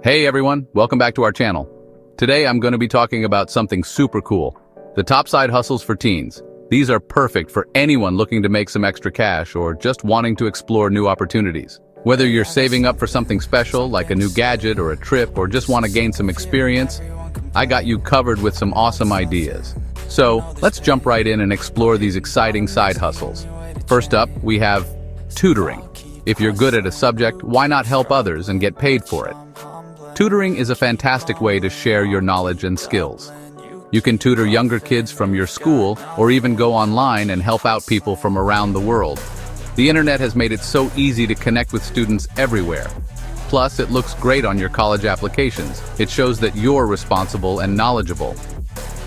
Hey everyone, welcome back to our channel. Today I'm going to be talking about something super cool. The top side hustles for teens. These are perfect for anyone looking to make some extra cash or just wanting to explore new opportunities. Whether you're saving up for something special like a new gadget or a trip or just want to gain some experience, I got you covered with some awesome ideas. So let's jump right in and explore these exciting side hustles. First up, we have tutoring. If you're good at a subject, why not help others and get paid for it? Tutoring is a fantastic way to share your knowledge and skills. You can tutor younger kids from your school or even go online and help out people from around the world. The internet has made it so easy to connect with students everywhere. Plus, it looks great on your college applications. It shows that you're responsible and knowledgeable.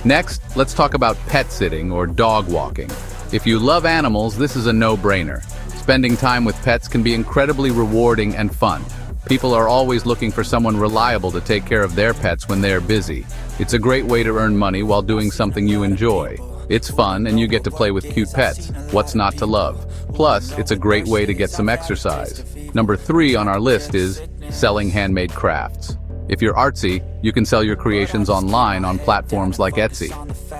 Next, let's talk about pet sitting or dog walking. If you love animals, this is a no-brainer. Spending time with pets can be incredibly rewarding and fun. People are always looking for someone reliable to take care of their pets when they're busy. It's a great way to earn money while doing something you enjoy. It's fun and you get to play with cute pets. What's not to love? Plus, it's a great way to get some exercise. Number 3 on our list is selling handmade crafts. If you're artsy, you can sell your creations online on platforms like Etsy.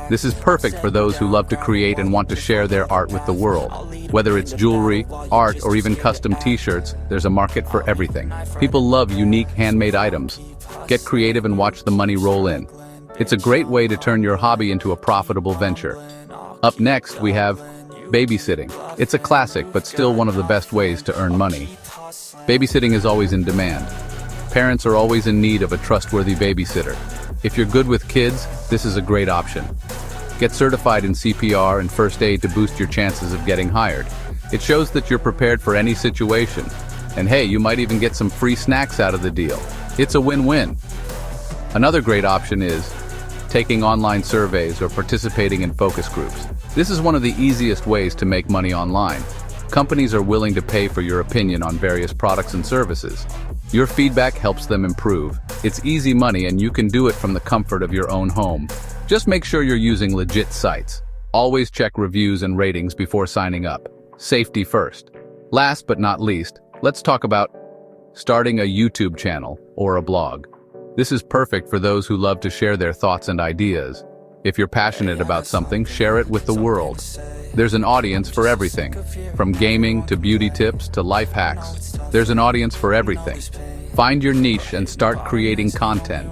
This is perfect for those who love to create and want to share their art with the world. Whether it's jewelry, art, or even custom t-shirts, there's a market for everything. People love unique handmade items. Get creative and watch the money roll in. It's a great way to turn your hobby into a profitable venture. Up next, we have babysitting. It's a classic, but still one of the best ways to earn money. Babysitting is always in demand. Parents are always in need of a trustworthy babysitter. If you're good with kids, this is a great option. Get certified in CPR and first aid to boost your chances of getting hired. It shows that you're prepared for any situation. And hey, you might even get some free snacks out of the deal. It's a win-win. Another great option is taking online surveys or participating in focus groups. This is one of the easiest ways to make money online. Companies are willing to pay for your opinion on various products and services. Your feedback helps them improve. It's easy money and you can do it from the comfort of your own home. Just make sure you're using legit sites. Always check reviews and ratings before signing up. Safety first. Last but not least, let's talk about starting a YouTube channel or a blog. This is perfect for those who love to share their thoughts and ideas. If you're passionate about something, share it with the world. There's an audience for everything. From gaming to beauty tips to life hacks, there's an audience for everything. Find your niche and start creating content.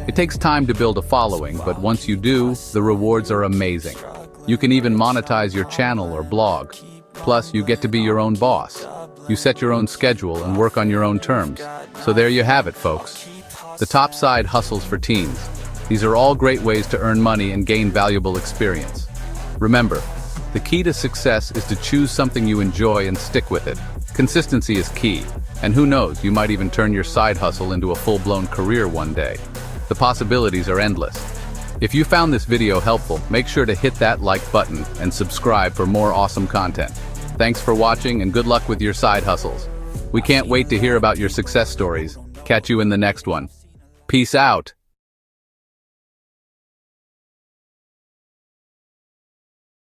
It takes time to build a following, but once you do, the rewards are amazing. You can even monetize your channel or blog. Plus, you get to be your own boss. You set your own schedule and work on your own terms. So there you have it, folks. The top side hustles for teens. These are all great ways to earn money and gain valuable experience. Remember, the key to success is to choose something you enjoy and stick with it. Consistency is key, and who knows, you might even turn your side hustle into a full-blown career one day. The possibilities are endless. If you found this video helpful, make sure to hit that like button and subscribe for more awesome content. Thanks for watching and good luck with your side hustles. We can't wait to hear about your success stories. Catch you in the next one. Peace out.